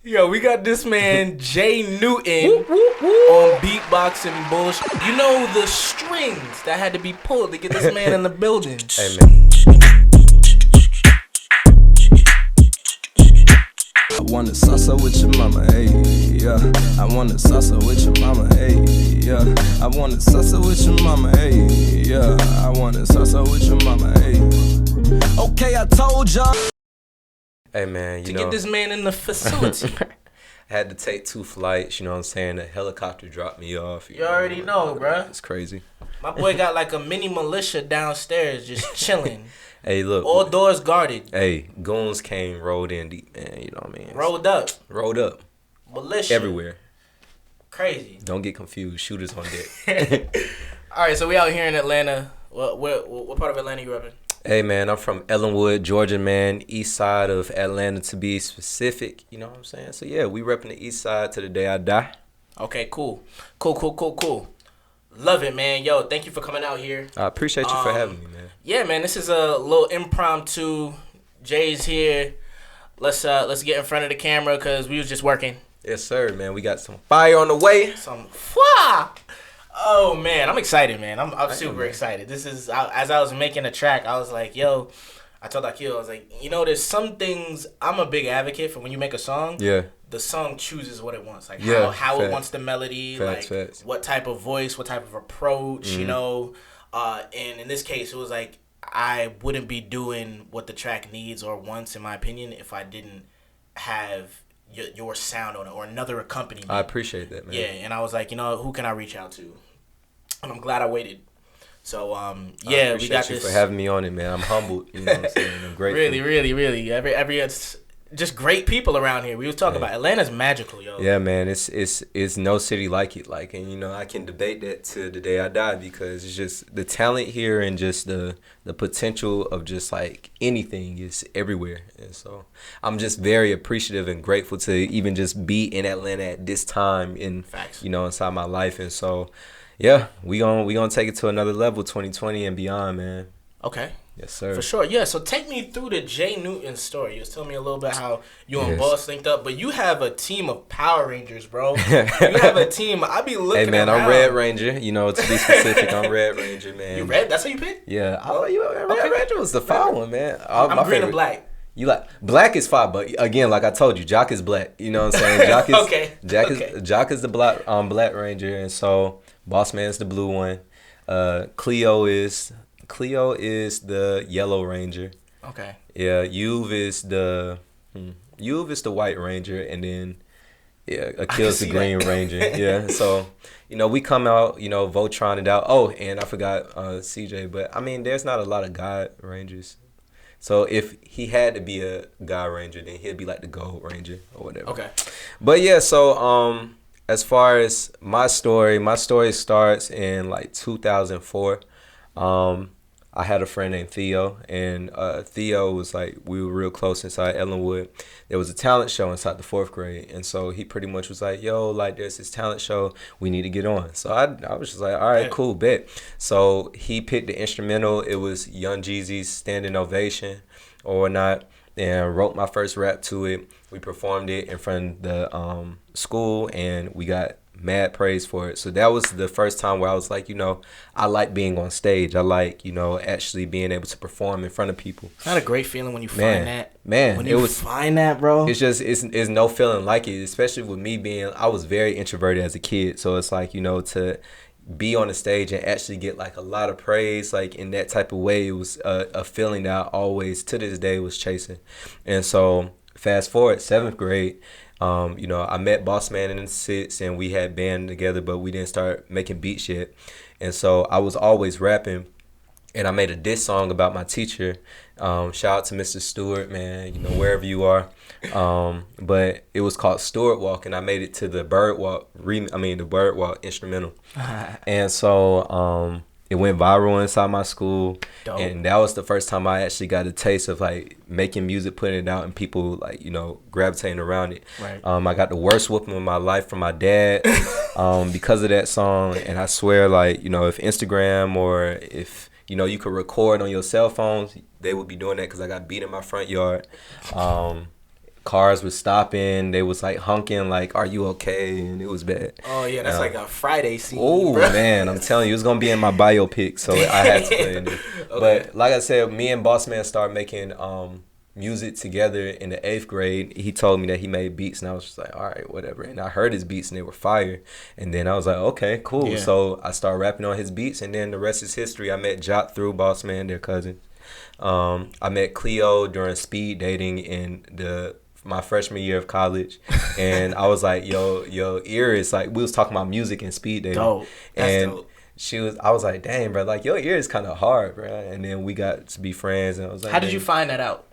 Yo, we got this man, Jay Newton, on BEATBOX and BULLSHiT. You know the strings that had to be pulled to get this man in the building. Hey, man. I wanna salsa with your mama, hey, yeah. I wanna salsa with your mama, hey, yeah. I wanna salsa with your mama, hey, yeah. I wanna salsa with your mama, hey. Okay, I told y'all. Hey, man, to get this man in the facility. I had to take 2 flights, you know what I'm saying? A helicopter dropped me off. You already know, bruh. It's crazy. My boy got like a mini militia downstairs just chilling. Hey, look. All doors guarded. Hey, goons came, rolled in deep, man. You know what I mean? Rolled up. Rolled up. Militia. Everywhere. Crazy. Don't get confused. Shooters on deck. All right, so we out here in Atlanta. What part of Atlanta you repping? Hey, man, I'm from Ellenwood, Georgia, man. East side of Atlanta, to be specific. You know what I'm saying? So, yeah, we repping the east side to the day I die. Okay, cool. Cool. Love it, man. Yo, thank you for coming out here. I appreciate you for having me, man. Yeah, man, this is a little impromptu. Jay's here. Let's get in front of the camera because we was just working. Yes, sir, man. We got some fire on the way. Some fire. Oh man, I'm excited, man. I'm super excited. This is as I was making a track, I was like, yo, I told Akil, I was like, you know, there's some things I'm a big advocate for when you make a song. Yeah. The song chooses what it wants, like how facts. it wants the melody, Facts. what type of voice, what type of approach, you know. And in this case, it was like I wouldn't be doing what the track needs or wants, in my opinion, if I didn't have your sound on it or another accompaniment. I appreciate that, man. Yeah, and I was like, you know, who can I reach out to? And I'm glad I waited. So, yeah, we got you this. for having me on it, man. I'm humbled. You know what I'm saying? I'm grateful. Really. Every it's just great people around here. We was talking about Atlanta's magical, yo. Yeah, man. It's no city like it. Like, and you know, I can debate that to the day I die because it's just the talent here and just the potential of just like anything is everywhere. And so I'm just very appreciative and grateful to even just be in Atlanta at this time in you know, inside my life. And so yeah, we gonna take it to another level, 2020 and beyond, man. Okay. Yes, sir. For sure. Yeah, so take me through the Jay Newton story. You was telling me a little bit how you and Boss linked up, but you have a team of Power Rangers, bro. You have a team. I be looking Hey, man, around. I'm Red Ranger. You know, to be specific, I'm Red Ranger, man. You red? That's how you pick? Yeah. Red Ranger was the fire one, man. I'm my green favorite. and black. You like black is fire, but again, like I told you, Jock is black. You know what I'm saying? Jock is Jock is the black Ranger, and so Boss Man's the blue one. Cleo is the Yellow Ranger. Okay. Yeah, Youve is the White Ranger, and then Akil's the Green Ranger. Yeah, so you know we come out, you know, Voltron it out. Oh, and I forgot CJ, but I mean, there's not a lot of God Rangers. So if he had to be a God Ranger, then he'd be like the Gold Ranger or whatever. Okay. But yeah, so as far as my story starts in like 2004. I had a friend named Theo, and Theo was like, we were real close inside Ellenwood. There was a talent show inside the 4th grade, and so he pretty much was like, yo, like there's this talent show, we need to get on. So I was just like, all right, cool, bet. So he picked the instrumental. It was Young Jeezy's Standing Ovation or whatnot, and wrote my first rap to it. We performed it in front of the school, and we got mad praise for it. So that was the first time where I was like, you know, I like being on stage. I like, you know, actually being able to perform in front of people. It's not a great feeling when you find that. Man, when you find that, bro. It's just it's no feeling like it, especially with me I was very introverted as a kid. So it's like, you know, to be on the stage and actually get like a lot of praise, like in that type of way, it was a feeling that I always to this day was chasing. And so fast forward 7th grade, you know, I met Boss Man in the 6th, and we had band together, but we didn't start making beats yet. And so I was always rapping, and I made a diss song about my teacher. Shout out to Mr. Stewart, man, you know, wherever you are. But it was called Stewart Walk, and I made it to the Bird Walk instrumental. And so it went viral inside my school. Dope. And that was the first time I actually got a taste of like making music, putting it out, and people like, you know, gravitating around it. Right. I got the worst whooping of my life from my dad because of that song. And I swear, like, you know, if Instagram or if, you know, you could record on your cell phones, they would be doing that because I got beat in my front yard. cars were stopping. They was like honking, like, "Are you okay?" And it was bad. Oh yeah, that's like a Friday scene. Oh man, I'm telling you, it's gonna be in my biopic, so I had to play it. Okay. But like I said, me and Boss Man started making music together in the 8th grade. He told me that he made beats, and I was just like, all right, whatever. And I heard his beats, and they were fire. And then I was like, okay, cool. Yeah. So I started rapping on his beats, and then the rest is history. I met Jock through Boss Man, their cousins. I met Cleo during speed dating in my freshman year of college, and I was like, your ear is like, we was talking about music and speed dating. Dope. That's dope. I was like, dang, bro, like your ear is kind of hard, bro. And then we got to be friends, and I was like, how did you find that out?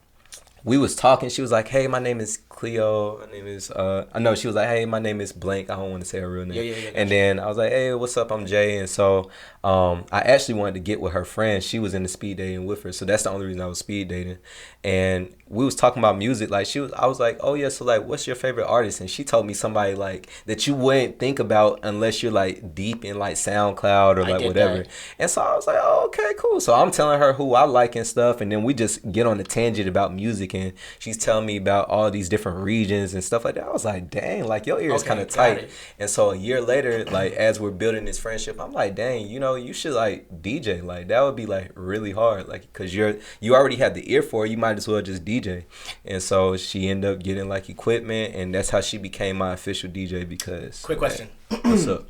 We was talking. She was like, hey, my name is Cleo. My name is, I know she was like, hey, my name is blank. I don't want to say her real name. Yeah. And then I was like, hey, what's up? I'm Jay. And so I actually wanted to get with her friend. She was in the speed dating with her. So that's the only reason I was speed dating. And we was talking about music. Like I was like, oh yeah, so like, what's your favorite artist? And she told me somebody like that you wouldn't think about unless you're like deep in like SoundCloud or like whatever. That. And so I was like, oh, okay, cool. So I'm telling her who I like and stuff. And then we just get on a tangent about music. And she's telling me about all these different regions and stuff like that. I was like, dang, like your ear is kind of tight. And so a year later, like as we're building this friendship, I'm like, dang, you should like DJ. Like that would be like really hard. Like, cause you already have the ear for it. You might as well just DJ. And so she ended up getting like equipment, and that's how she became my official DJ. Because quick question. What's up?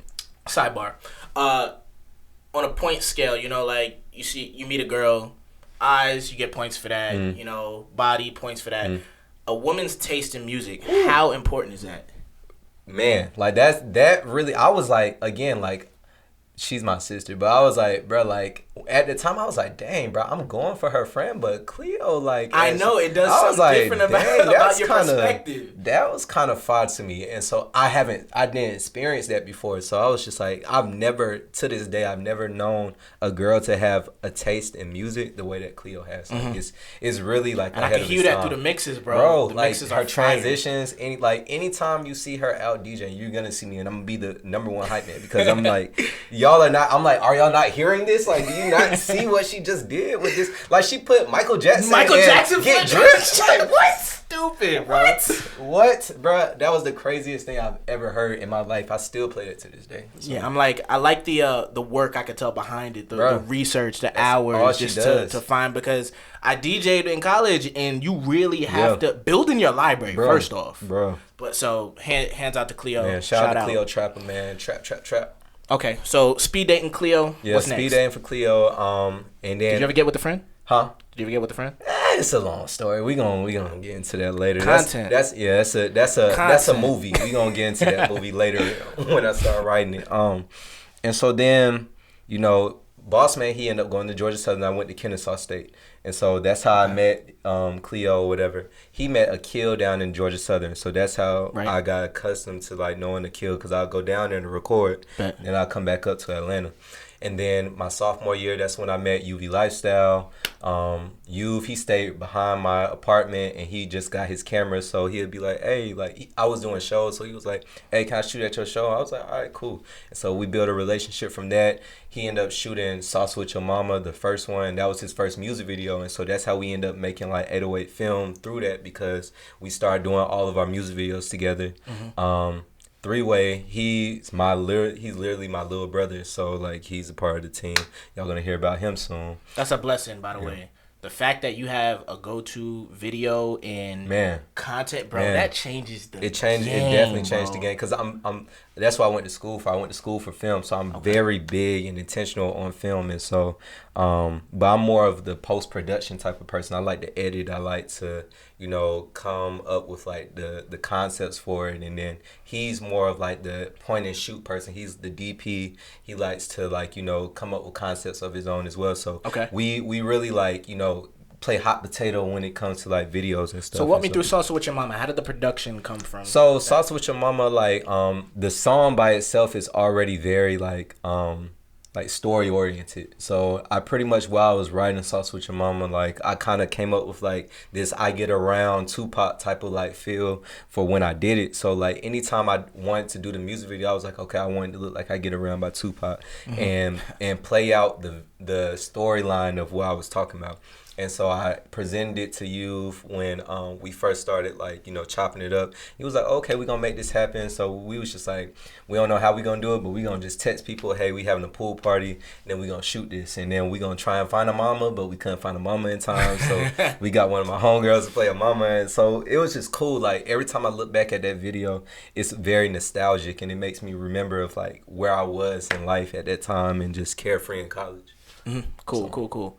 Sidebar. On a point scale, like you meet a girl, eyes, you get points for that. Body, points for that. A woman's taste in music, how important is that? Man, like that really, I was like, again, like, she's my sister, but I was like, bro, like at the time I was like, dang, bro, I'm going for her friend, but Cleo, like, I know it does something different about your perspective. That was kind of far to me, and so I didn't experience that before, so I was just like, to this day, I've never known a girl to have a taste in music the way that Cleo has. Like, it's really like, and I can hear that through the mixes, bro. The like mixes her transitions, anytime you see her out DJing, you're gonna see me, and I'm gonna be the #1 hype man, because I'm like, y'all are not. I'm like, are y'all not hearing this? Like, do you not see what she just did with this? Like, she put Michael Jackson get drenched. Like, what? Stupid, bro. What, bro? That was the craziest thing I've ever heard in my life. I still play it to this day. So. Yeah, I'm like, I like the work I could tell behind it, the research, the hours, just to find, because I DJ'd in college, and you really have to build in your library first off, bro. But so hands out to Cleo. Man, shout out to Cleo Trapper, man. Trap. Okay, so speed dating Cleo. Yeah, what's next? Speed dating for Cleo. And then, did you ever get with a friend? Huh? Did you ever get with a friend? It's a long story. We gonna get into that later. Content. That's a movie. We gonna get into that movie later when I start writing it. And so then, Boss Man, he ended up going to Georgia Southern. I went to Kennesaw State. And so that's how I met Cleo or whatever. He met Akil down in Georgia Southern. So that's how I got accustomed to like knowing Akil, because I'll go down there to record, and I'll come back up to Atlanta. And then my sophomore year, that's when I met UV Lifestyle. He stayed behind my apartment, and he just got his camera. So he'd be like, hey, like, I was doing shows. So he was like, hey, can I shoot at your show? I was like, all right, cool. And so we built a relationship from that. He ended up shooting Salsa with Your Mama, the first one. That was his first music video. And so that's how we ended up making like 808 film through that, because we started doing all of our music videos together. Three-way, he's literally my little brother, so like he's a part of the team. Y'all gonna hear about him soon. That's a blessing, by the way. The fact that you have a go-to video and content, bro, that changes the game. It definitely changed the game, because I'm that's why I went to school for. I went to school for film, so I'm very big and intentional on film, and so but I'm more of the post-production type of person. I like to edit. I like to come up with like the concepts for it, and then he's more of like the point and shoot person. He's the DP. He likes to like come up with concepts of his own as well. So we really like play hot potato when it comes to like videos and stuff. So walk me through Salsa with Your Mama. How did the production come from? So Salsa with Your Mama, like the song by itself is already very like story oriented. So I pretty much, while I was writing Salsa with Your Mama, like I kind of came up with like this I Get Around Tupac type of like feel for when I did it. So like anytime I wanted to do the music video, I was like, okay, I wanted to look like I Get Around by Tupac, and play out the storyline of what I was talking about. And so I presented it to you when we first started, like, you know, chopping it up. He was like, okay, we're going to make this happen. So we was just like, we don't know how we going to do it, but we going to just text people, hey, we having a pool party, and then we going to shoot this. And then we going to try and find a mama, but we couldn't find a mama in time. So we got one of my homegirls to play a mama. And so it was just cool. Like, every time I look back at that video, it's very nostalgic, and it makes me remember of, like, where I was in life at that time and just carefree in college. Mm-hmm. Cool.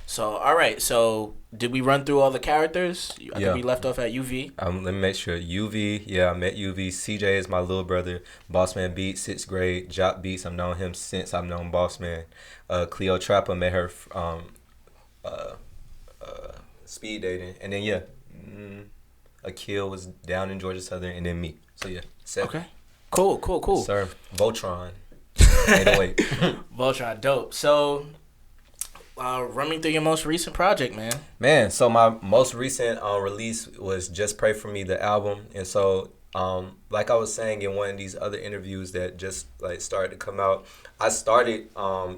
So, all right. So, did we run through all the characters? I think we left off at UV. Let me make sure. UV, I met UV. CJ is my little brother. Bossman Beats, 6th grade. Jock Beats, I've known him since I've known Bossman. Cleo Trapper, met her speed dating. And then, Akil was down in Georgia Southern, and then me. So, 7. Okay. Cool. Sir, Voltron. 808. Voltron, dope. So... run me through your most recent project, man. Man, so my most recent release was Just Pray For Me, the album. And so, like I was saying in one of these other interviews that just like started to come out, I started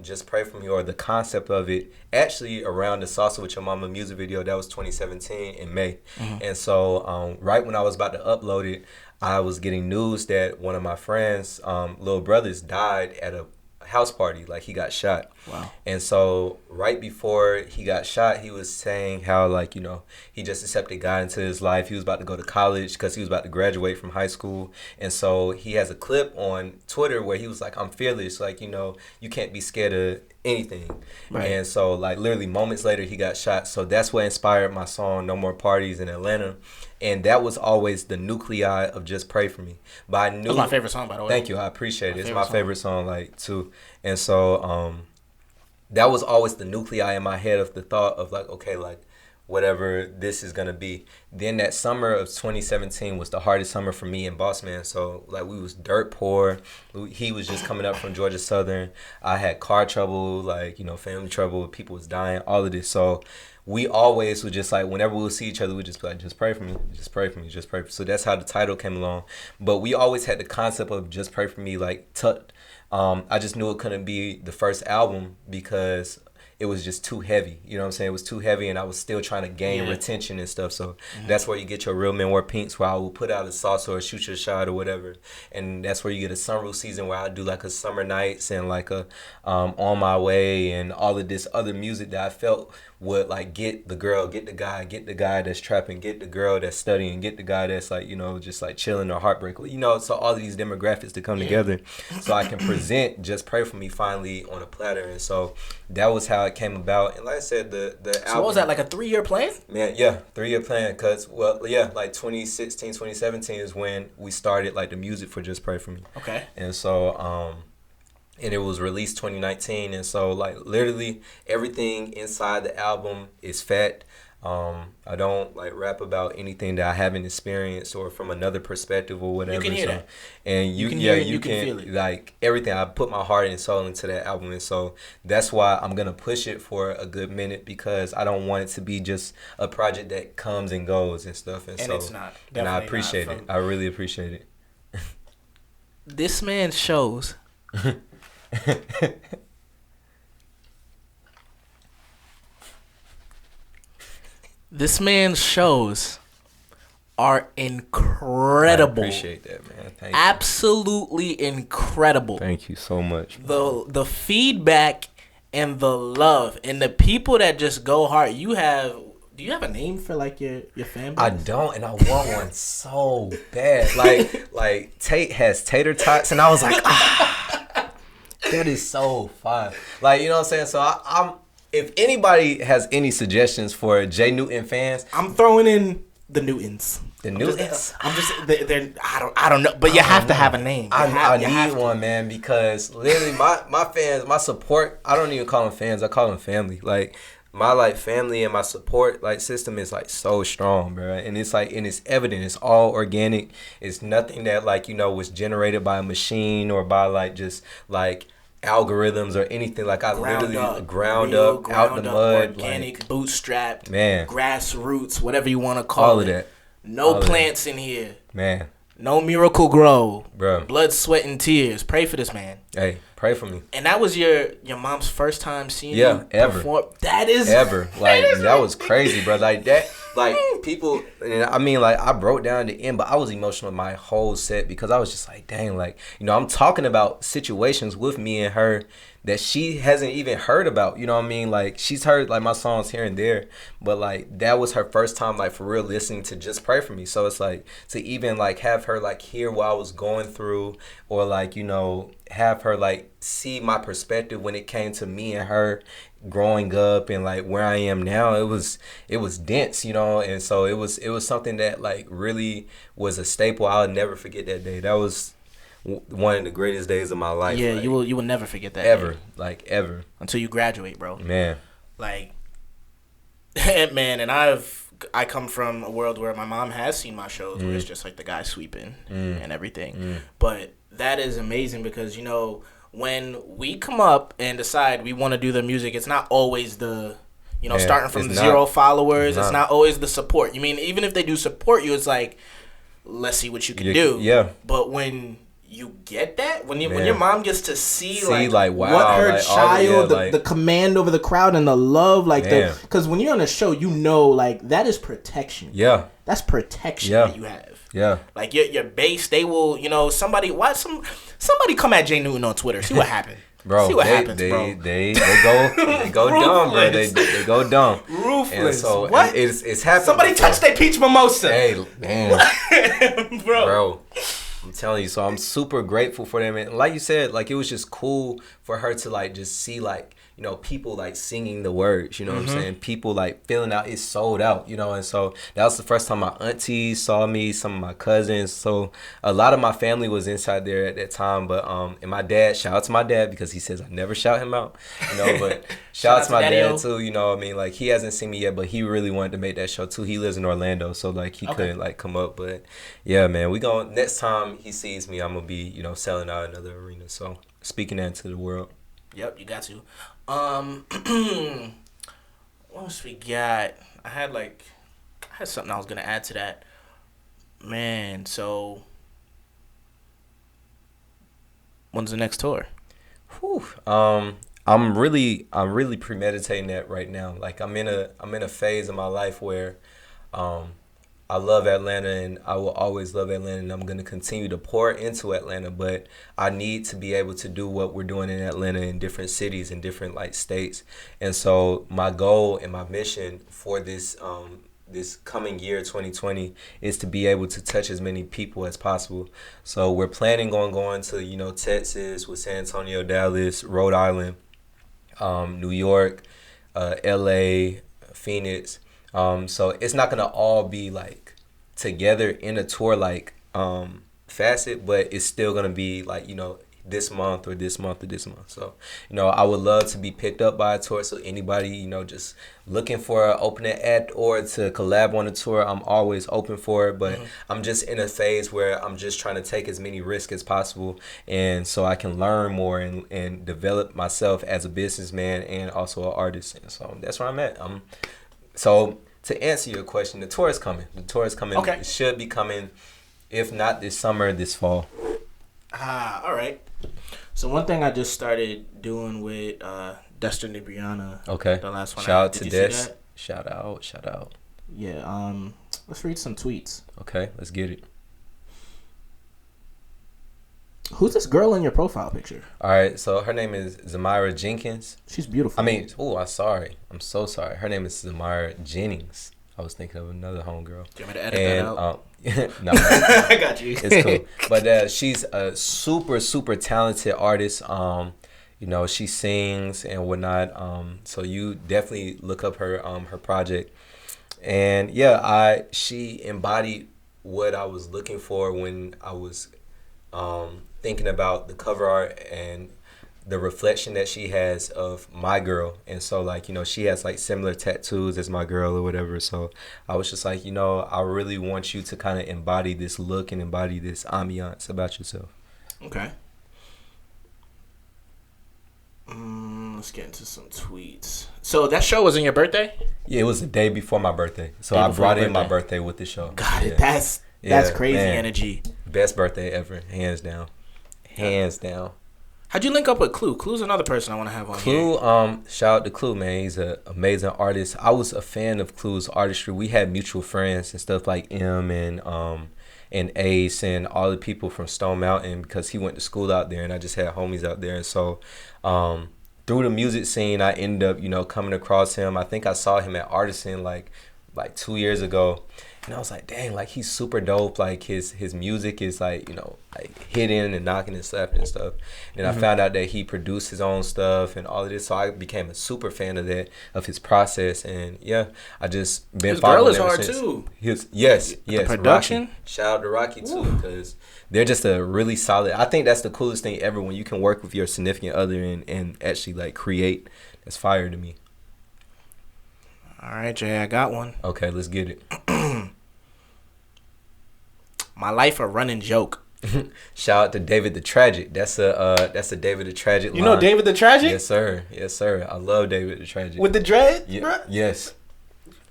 Just Pray For Me, or the concept of it, actually around the Salsa With Your Mama music video. That was 2017 in May. Mm-hmm. And so right when I was about to upload it, I was getting news that one of my friends' little brothers died at a house party. Like, he got shot. Wow. And so right before he got shot, he was saying how, like, you know, he just accepted God into his life. He was about to go to college because he was about to graduate from high school. And so he has a clip on Twitter where he was like, I'm fearless. Like, you know, you can't be scared of anything. Right. And so, like, literally moments later, he got shot. So that's what inspired my song No More Parties in Atlanta. And that was always the nuclei of Just Pray For Me. But I knew... That's my favorite song, by the way. Thank you. I appreciate it. It's my favorite song, like, too. And so that was always the nuclei in my head of the thought of, like, okay, like, whatever this is going to be. Then that summer of 2017 was the hardest summer for me and Bossman. So, like, we was dirt poor. He was just coming up from Georgia Southern. I had car trouble, like, you know, family trouble. People was dying, all of this. So... we always would just, like, whenever we would see each other, we'd just be like, just pray for me, just pray for me, just pray for me. So that's how the title came along. But we always had the concept of Just Pray For Me, like, tucked. I just knew it couldn't be the first album because it was just too heavy. You know what I'm saying? It was too heavy, and I was still trying to gain retention and stuff. So that's where you get your Real Men Wear Pinks, where I will put out a salsa or Shoot Your Shot or whatever. And that's where you get a sunroof season where I do, like, a Summer Nights and, like, a On My Way and all of this other music that I felt would, like, get the girl, get the guy that's trapping, get the girl that's studying, get the guy that's, like, you know, just, like, chilling or heartbreak. You know, so all of these demographics to come together so I can present Just Pray For Me finally on a platter. And so that was how it came about. And like I said, the album... So what was that, like a 3-year plan? Man, yeah, 3-year plan. Because, well, yeah, like 2016, 2017 is when we started, like, the music for Just Pray For Me. Okay. And so... and it was released 2019, and so, like, literally everything inside the album is fat. I don't, like, rap about anything that I haven't experienced or from another perspective or whatever. You can hear that. And you can feel it. Like, everything. I put my heart and soul into that album, and so that's why I'm gonna push it for a good minute, because I don't want it to be just a project that comes and goes and stuff. And so it's not. And I appreciate it. I really appreciate it. This man shows. This man's shows are incredible. I appreciate that, man. Thank you. Absolutely incredible. Thank you so much. The feedback and the love and the people that just go hard. Do you have a name for, like, your fan base? I don't, and I want one so bad. Like Tate has tater tots, and I was like, that is so fun. Like, you know what I'm saying? So I'm if anybody has any suggestions for Jay Newton fans, I'm throwing in the Newtons. The Newtons? I don't know, but you have to have a name. I need one, man, because literally my fans, my support, I don't even call them fans, I call them family. Like, my, like, family and my support, like, system is, like, so strong, bro. And it's, like, and it's evident. It's all organic. It's nothing that, like, you know, was generated by a machine or by, like, just, like, algorithms or anything. Like, I literally ground up out the mud, organic, like, bootstrapped, man, grassroots, whatever you want to call it. All of that. No plants in here, man. No Miracle Grow. Bro. Blood, Sweat, and Tears. Pray for this man. Hey, pray for me. And that was your mom's first time seeing you ever. perform? That is... Ever. Like, that was crazy, bro. Like, that... Like, people... And I mean, like, I broke down the end, but I was emotional my whole set because I was just like, dang, like, you know, I'm talking about situations with me and her that she hasn't even heard about, you know what I mean? Like, she's heard, like, my songs here and there, but, like, that was her first time, like, for real listening to Just Pray For Me. So it's, like, to even, like, have her, like, hear what I was going through or, like, you know, have her, like, see my perspective when it came to me and her growing up and, like, where I am now, it was dense, you know? And so it was something that, like, really was a staple. I'll never forget that day. That was one of the greatest days of my life. Yeah, like, you will never forget that ever day. like ever until you graduate, bro. Man, like man, and I come from a world where my mom has seen my shows where it's just like the guy sweeping and everything. But that is amazing because, you know, when we come up and decide we want to do the music, it's not always the, you know, starting from zero followers. It's not always the support. You mean, even if they do support you, it's like, let's see what you can do. Yeah. But when you get that, when your mom gets to see like wow, what her like, child, the command over the crowd and the love, like because when you're on a show, you know, like that is protection. Yeah, that's protection that you have. Yeah, like your base, they will, you know, somebody come at Jay Newton on Twitter, see what happened. Bro, see what happens, bro. They go dumb, bro. They go dumb. Ruthless. And so what? It's happening. Somebody touched their peach mimosa. Hey, man, bro. I'm telling you, so I'm super grateful for them. And like you said, like it was just cool for her to like just see like, you know, people like singing the words, you know what I'm saying? People like feeling out, it's sold out, you know? And so that was the first time my aunties saw me, some of my cousins. So a lot of my family was inside there at that time. But, and my dad, shout out to my dad because he says I never shout him out, you know, but shout out to my dad too, you know what I mean? Like he hasn't seen me yet, but he really wanted to make that show too. He lives in Orlando, so like he couldn't like come up. But yeah, man, next time he sees me, I'm going to be, you know, selling out another arena. So speaking that into the world. Yep, you got to. What else we got? I had something I was gonna add to that. Man, so when's the next tour? Whew. I'm really premeditating that right now. Like I'm in a phase of my life where I love Atlanta and I will always love Atlanta and I'm going to continue to pour into Atlanta, but I need to be able to do what we're doing in Atlanta in different cities and different like states. And so my goal and my mission for this this coming year 2020 is to be able to touch as many people as possible. So we're planning on going to, you know, Texas with San Antonio, Dallas, Rhode Island, New York, LA, Phoenix. So it's not gonna all be like together in a tour like facet, but it's still gonna be like, you know, this month or this month or this month. So, you know, I would love to be picked up by a tour. So anybody, you know, just looking for an opening act or to collab on a tour, I'm always open for it. But I'm just in a phase where I'm just trying to take as many risks as possible, and so I can learn more and develop myself as a businessman and also an artist. And so that's where I'm at. So to answer your question, the tour is coming. Okay. It should be coming, if not this summer, this fall. All right. So one thing I just started doing with Destiny Brianna. Okay. The last one. Shout out to Des. Shout out. Yeah. Let's read some tweets. Okay. Let's get it. Who's this girl in your profile picture? All right, so her name is Zamira Jenkins. She's beautiful. I mean, I'm so sorry. Her name is Zamira Jennings. I was thinking of another homegirl. Do you want me to edit that out? No, I got you. It's cool. But she's a super, super talented artist. You know, she sings and whatnot. So you definitely look up her project. And yeah, she embodied what I was looking for when I was thinking about the cover art and the reflection that she has of my girl. And so, like, you know, she has like similar tattoos as my girl or whatever. So I was just like, you know, I really want you to kind of embody this look and embody this ambiance about yourself. Okay. Let's get into some tweets. So that show was on your birthday? Yeah, it was the day before my birthday. So I brought in my birthday with the show. Got it. That's Yeah, crazy man. energy. Best birthday ever, hands down. Hands down. How'd you link up with Clue? Clue's another person I want to have on Clue, here. shout out to Clue, man. He's an amazing artist. I was a fan of Clue's artistry. We had mutual friends and stuff like M and Ace and all the people from Stone Mountain because he went to school out there and I just had homies out there. And so through the music scene, I ended up, you know, coming across him. I think I saw him at Artisan like 2 years ago. And I was like, dang, like he's super dope. Like his music is like, you know, like hitting and knocking and slapping and stuff. And I found out that he produced his own stuff and all of this. So I became a super fan of that, of his process. And yeah, I just been following His girl is hard since. too. Yes. The production. Rocky. Shout out to Rocky too, because they're just a really solid. I think that's the coolest thing ever when you can work with your significant other and actually like create. That's fire to me. All right, Jay, I got one. Okay, let's get it. My life a running joke. Shout out to David the Tragic. That's a David the Tragic. You know David the Tragic? Yes, sir. Yes, sir. I love David the Tragic. With the dread, bro? Yes.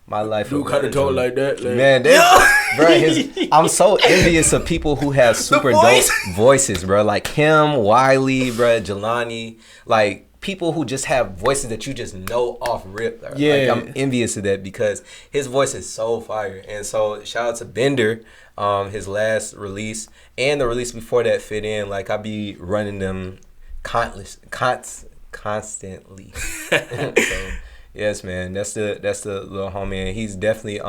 My life. Dude kind of talk like that. Like, man, bro, I'm so envious of people who have super dope voices, bro. Like him, Wiley, bro, Jelani, like people who just have voices that you just know off rip. Yeah. Like, I'm envious of that because his voice is so fire. And so shout out to Bender, his last release and the release before that fit in. Like I be running them constantly. So, yes, man. That's the little homie, and he's definitely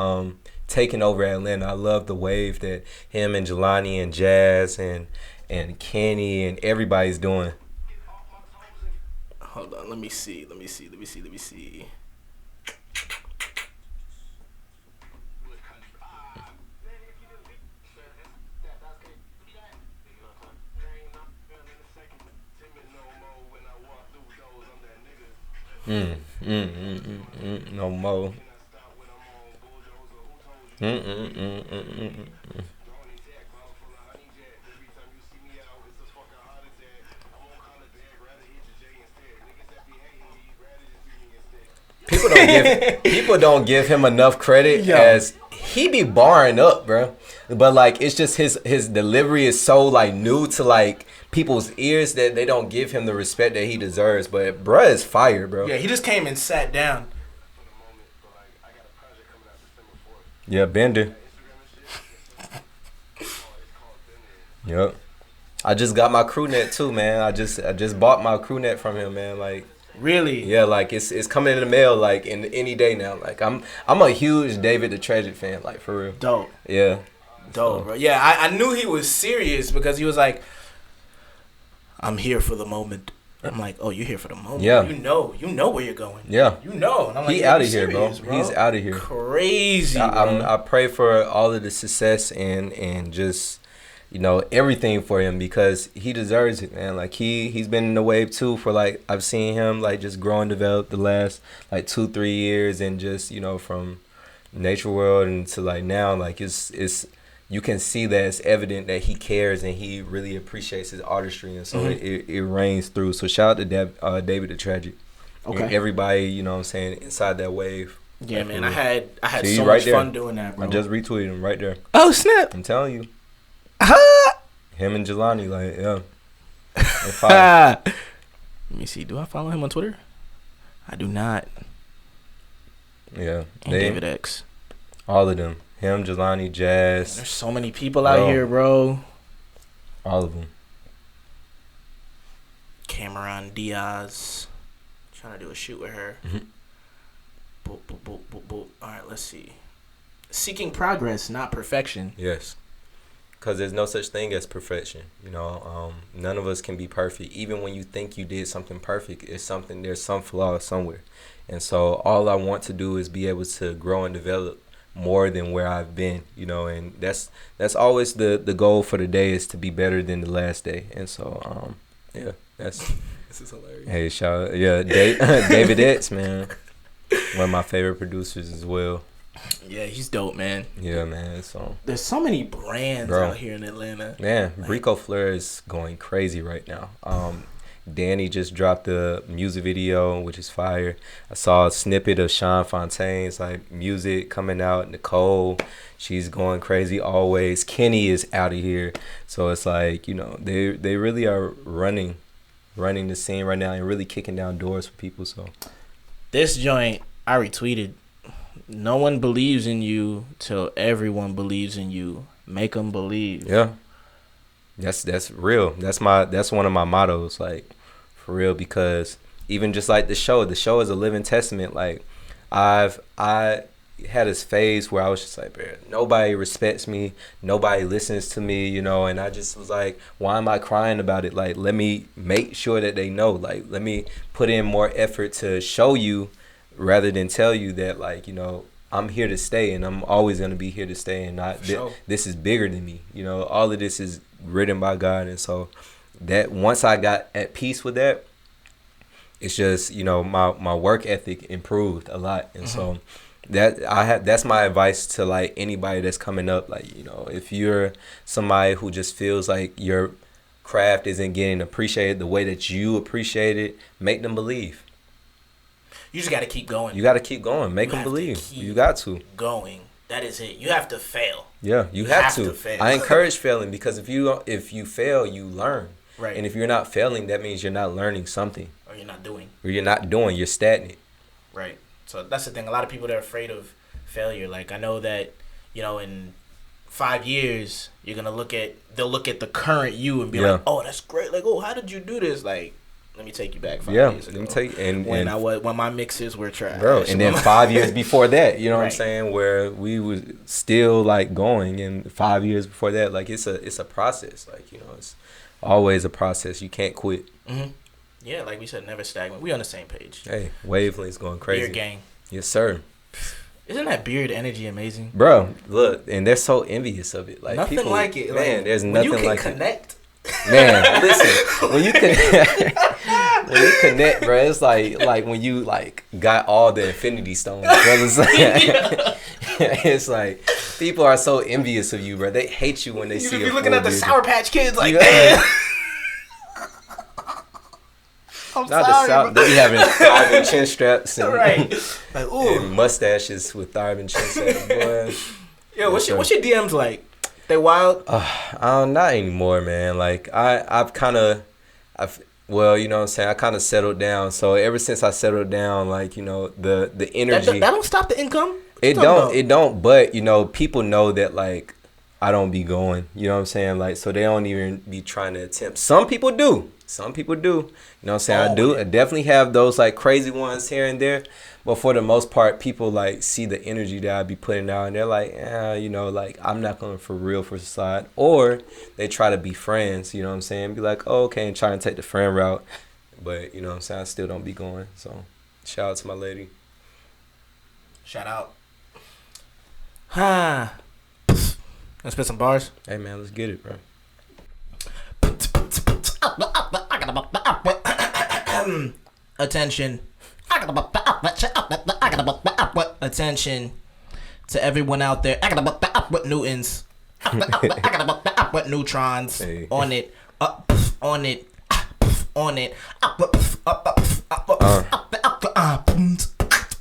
taking over Atlanta. I love the wave that him and Jelani and Jazz and Kenny and everybody's doing. Hold on, let me see. No more. People don't give him enough credit as he be barring up, bro. But like it's just his delivery is so like new to like people's ears that they don't give him the respect that he deserves. But bruh is fire, bro. Yeah, he just came and sat down. Yeah, Bender. Yep. I just got my crew net too, man. I just bought my crew net from him, man. Like really? Yeah, like it's coming in the mail like in any day now. Like I'm a huge David the Tragic fan, like for real. Dope. Yeah. Dope, bro. Yeah, I knew he was serious because he was like, I'm here for the moment. I'm like, oh, you're here for the moment. Yeah. You know where you're going. Yeah. You know. And I'm like, he out of here, serious, bro. He's out of here. Crazy, bro. I pray for all of the success and just, you know, everything for him because he deserves it, man. Like he's been in the wave too for like I've seen him like just grow and develop the last like 2-3 years and just, you know, from Nature World and to like now, like it's you can see that it's evident that he cares and he really appreciates his artistry, and so it reigns through. So shout out to David the Tragic. Okay. And everybody, you know what I'm saying, inside that wave. Yeah, like, man. I had see, so right much there. fun doing that, bro. I just retweeted him right there. Oh, snap. I'm telling you. Him and Jelani, like, yeah. Let me see. Do I follow him on Twitter? I do not. Yeah. And David X. All of them. Him, Jelani, Jazz. There's so many people out here, bro. All of them. Cameron Diaz. Trying to do a shoot with her. Boop, boop, boop, boop, boop. All right, let's see. Seeking progress, not perfection. Yes. Because there's no such thing as perfection. You know, none of us can be perfect. Even when you think you did something perfect, there's some flaw somewhere. And so all I want to do is be able to grow and develop more than where I've been, you know, and that's always the goal for the day is to be better than the last day. And so yeah, that's this is hilarious. Hey, shout out, yeah, David X, man, one of my favorite producers as well. Yeah, he's dope, man. Yeah, man. So there's so many brands out here in Atlanta. Man, Rico Fleur is going crazy right now. Danny just dropped the music video, which is fire. I saw a snippet of Sean Fontaine's like music coming out. Nicole, she's going crazy always. Kenny is out of here. So it's like, you know, they really are running the scene right now and really kicking down doors for people. So this joint I retweeted. No one believes in you till everyone believes in you. Make them believe. Yeah. That's real. That's one of my mottos, like, for real, because even just like the show is a living testament. Like, I had this phase where I was just like, man, nobody respects me, nobody listens to me, you know, and I just was like, why am I crying about it? Like, let me make sure that they know. Like, let me put in more effort to show you rather than tell you that, like, you know, I'm here to stay and I'm always going to be here to stay, and this is bigger than me. You know, all of this is written by God. And so that once I got at peace with that, it's just, you know, my work ethic improved a lot. And so that's my advice to like anybody that's coming up. Like, you know, if you're somebody who just feels like your craft isn't getting appreciated the way that you appreciate it, make them believe. You just got to keep going. You got to keep going. Make them believe. You got to. Going. That is it. You have to fail. Yeah, you have to fail. I encourage failing, because if you fail, you learn. Right. And if you're not failing, that means you're not learning something. Or you're not doing. You're stagnant. Right. So that's the thing. A lot of people that are afraid of failure. Like, I know that, you know, in 5 years, they'll look at the current you and be like, oh, that's great. Like, oh, how did you do this? Like, let me take you back 5 years ago. When my mixes were trash. Bro, and then 5 years before that, you know what I'm saying, where we was still like going, and 5 years before that, like it's a process. Like, you know, it's always a process. You can't quit. Mm-hmm. Yeah, like we said, never stagnant. We on the same page. Hey, wavelength's going crazy. Beard gang. Yes, sir. Isn't that beard energy amazing? Bro, look, and they're so envious of it. Like, nothing people, like it. Man, like, there's nothing like it. When you can connect. Man, listen, when you connect, bro, it's like when you like got all the infinity stones, brothers. It's like people are so envious of you, bro. They hate you when they see you. You be looking at the Sour Patch Kids like, damn. I'm sorry. They be having thiamine chin straps and, like, ooh, and mustaches with thiamine chin straps, boy. Yo, what's your DMs like? They wild? Not anymore, man. Like well, you know what I'm saying, I kind of settled down. So ever since I settled down, like, you know, the energy. That don't stop the income? It don't. But, you know, people know that, like, I don't be going. You know what I'm saying? Like, so they don't even be trying to attempt. Some people do. You know what I'm saying? I definitely have those, like, crazy ones here and there. But for the most part, people, like, see the energy that I be putting out, and they're like, you know, like, I'm not going for real for society. Or they try to be friends, you know what I'm saying? Be like, oh, okay, and try and take the friend route. But, you know what I'm saying, I still don't be going. So, shout out to my lady. Shout out. Let's spit some bars. Hey, man, let's get it, bro. Attention. Attention to everyone out there. Newtons. Neutrons. Hey. On it. On it. On it.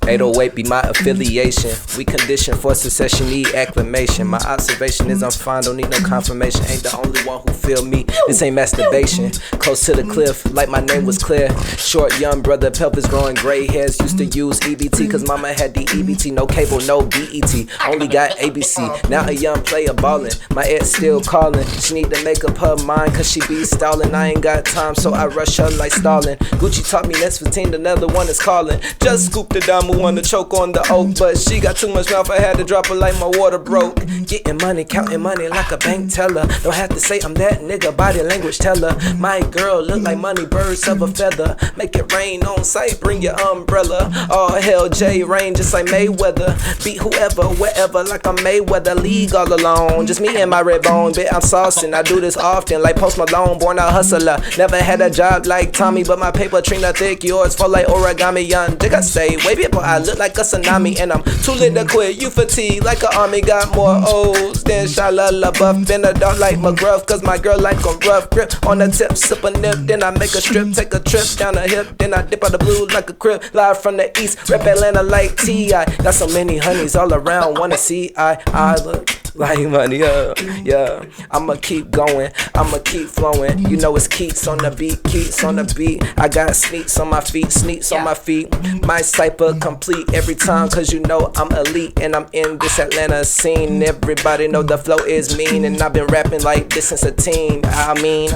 808 be my affiliation. We condition for succession, need acclamation. My observation is I'm fine, don't need no confirmation. Ain't the only one who feel me. This ain't masturbation. Close to the cliff, like my name was clear. Short young brother, pelvis growing gray hairs. Used to use EBT, cause mama had the EBT. No cable, no BET. Only got ABC. Now a young player ballin'. My ex still calling. She need to make up her mind, cause she be stalling. I ain't got time, so I rush her like stalling. Gucci taught me next 15, another one is calling. Just scoop the dime, wanna choke on the oak, but she got too much mouth, I had to drop her like my water broke. Getting money, counting money like a bank teller. Don't have to say I'm that nigga, body language teller. My girl look like money, birds of a feather. Make it rain on sight, bring your umbrella. All hell, J rain just like Mayweather. Beat whoever, wherever, like I'm Mayweather. League all alone, just me and my red bone. Bit I'm saucing, I do this often like Post Malone. Born a hustler, never had a job like Tommy, but my paper Trina thick. Yours fall like origami, young digga say. Way people I look like a tsunami, and I'm too lit to quit. You fatigue like an army, got more O's than Shia LaBeouf. Been a dog like McGruff, cause my girl like a rough grip on the tip, sip a nip, then I make a strip, take a trip down the hip, then I dip out the blue like a crib, live from the east, rep Atlanta like T.I. Got so many honeys all around, wanna see I look like money, yeah. I'ma keep going, I'ma keep flowing. You know it's Keats on the beat, Keats on the beat. I got sneaks on my feet, sneaks on my feet. My cipher complete every time, cause you know I'm elite and I'm in this Atlanta scene. Everybody know the flow is mean, and I've been rapping like this since a teen. I mean,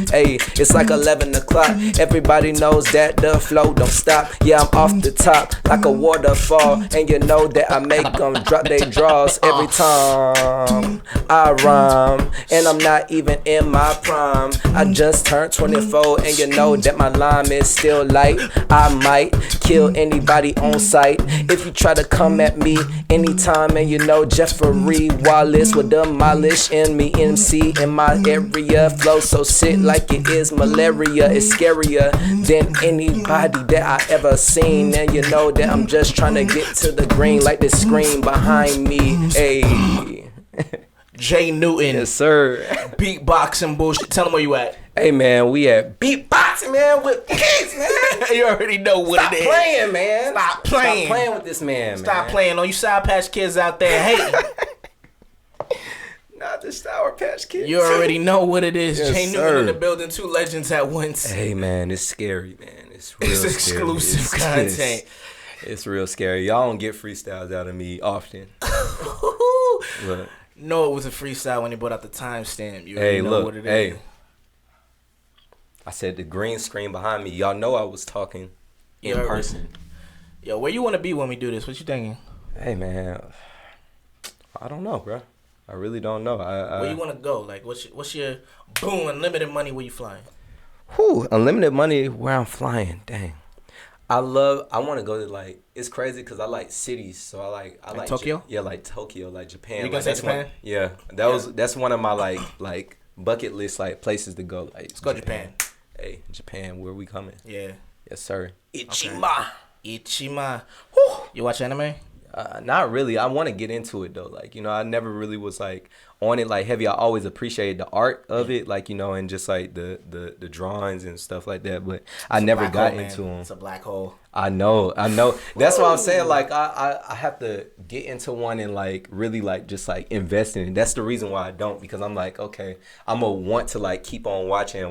hey, it's like 11 o'clock. Everybody knows that the flow don't stop. Yeah, I'm off the top like a waterfall, and you know that I make them drop their draws every time I rhyme, and I'm not even in my prime. I just turned 24, and you know that my lime is still light. I might kill anybody on sight if you try to come at me anytime, and you know Jeffrey Wallace will demolish me. MC in my area, flow so sick like it is malaria. It's scarier than anybody that I ever seen, and you know that I'm just trying to get to the green like the screen behind me. Hey. Jay Newton. Yes, sir. Beatboxing bullshit. Tell them where you at. Hey, man, we at Beatboxing, man, with kids, man. You already know what Stop it is. Stop playing, man. Stop playing. Stop playing with this man, Stop playing. All you Sour Patch Kids out there hating. Not the Sour Patch Kids. You already know what it is. Yes, Jay Newton in the building, two legends at once. Hey, man, it's scary, man. It's real It's exclusive scary. content. It's real scary. Y'all don't get freestyles out of me often. Look. No, it was a freestyle when he brought out the timestamp. You Hey, know look, what it hey. is. I said the green screen behind me. Y'all know I was talking in person. Yo, where you want to be when we do this? What you thinking? Hey, man. I don't know, bro. I really don't know. Where you want to go? Like, what's your boom, unlimited money, where you flying? Whew, unlimited money where I'm flying. Dang. I want to go to, like, it's crazy because I like cities. So I like Tokyo? Yeah, like Tokyo, like Japan. You gonna say Japan? That's one of my like bucket list like places to go. Like, let's go Japan. Hey, Japan, where we coming? Yeah. Yes, sir. Ichima. Whew. You watch anime? Not really. I want to get into it though. Like, you know, I never really was like on it like heavy. I always appreciated the art of it, like, you know, and just like the drawings and stuff like that. But I never got into them. It's a black hole. I know. That's what I'm saying. Like, I have to get into one and like really like just like invest in it. That's the reason why I don't, because I'm like, okay, I'm gonna want to like keep on watching.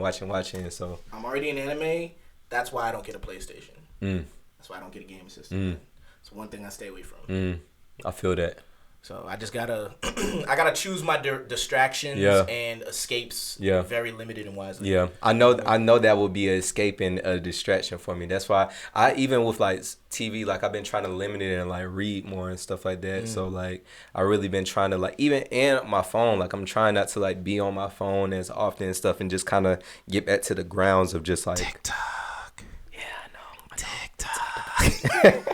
So I'm already in anime. That's why I don't get a PlayStation. That's why I don't get a game system. It's one thing I stay away from. I feel that. So I just gotta, I gotta choose my distractions and escapes. Very limited and wisely. Yeah, I know that will be an escape and a distraction for me. That's why I even with like TV, like I've been trying to limit it and like read more and stuff like that. So like I really been trying to like even and my phone, like I'm trying not to like be on my phone as often and stuff, and just kind of get back to the grounds of just like TikTok. Yeah, I know. TikTok.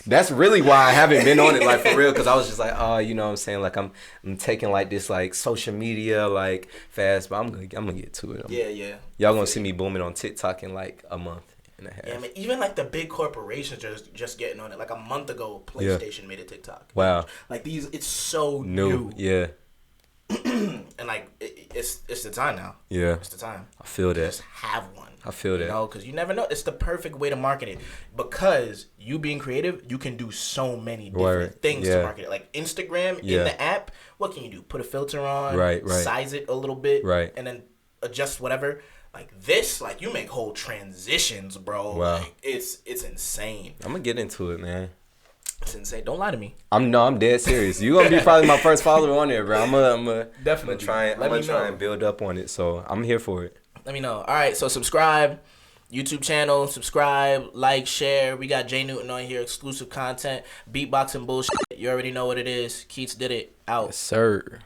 That's really why I haven't been on it, like, for real, because I was just like, oh, you know what I'm saying, like, I'm taking, like, this, like, social media, like, fast, but I'm gonna get to it. Yeah. Y'all gonna see me booming on TikTok in, like, a month and a half. Yeah, I mean, even, like, the big corporations are just getting on it. Like, a month ago, PlayStation made a TikTok. Wow. Like, it's so new. Yeah. And, like, it's the time now. Yeah. It's the time. I feel that. Just have one. I feel that. You know, because you never know. It's the perfect way to market it. Because you being creative, you can do so many different things to market it. Like Instagram in the app, what can you do? Put a filter on, right. Size it a little bit, right, and then adjust whatever. Like this, like you make whole transitions, bro. Wow. Like it's insane. I'm gonna get into it, man. It's insane. Don't lie to me. I'm dead serious. You gonna be probably my first follower on there, bro. I'm gonna definitely try and build up on it. So I'm here for it. Let me know. All right, so subscribe, YouTube channel, subscribe, like, share. We got Jay Newton on here, exclusive content, beatboxing bullshit. You already know what it is. Keats did it. Out. Yes, sir.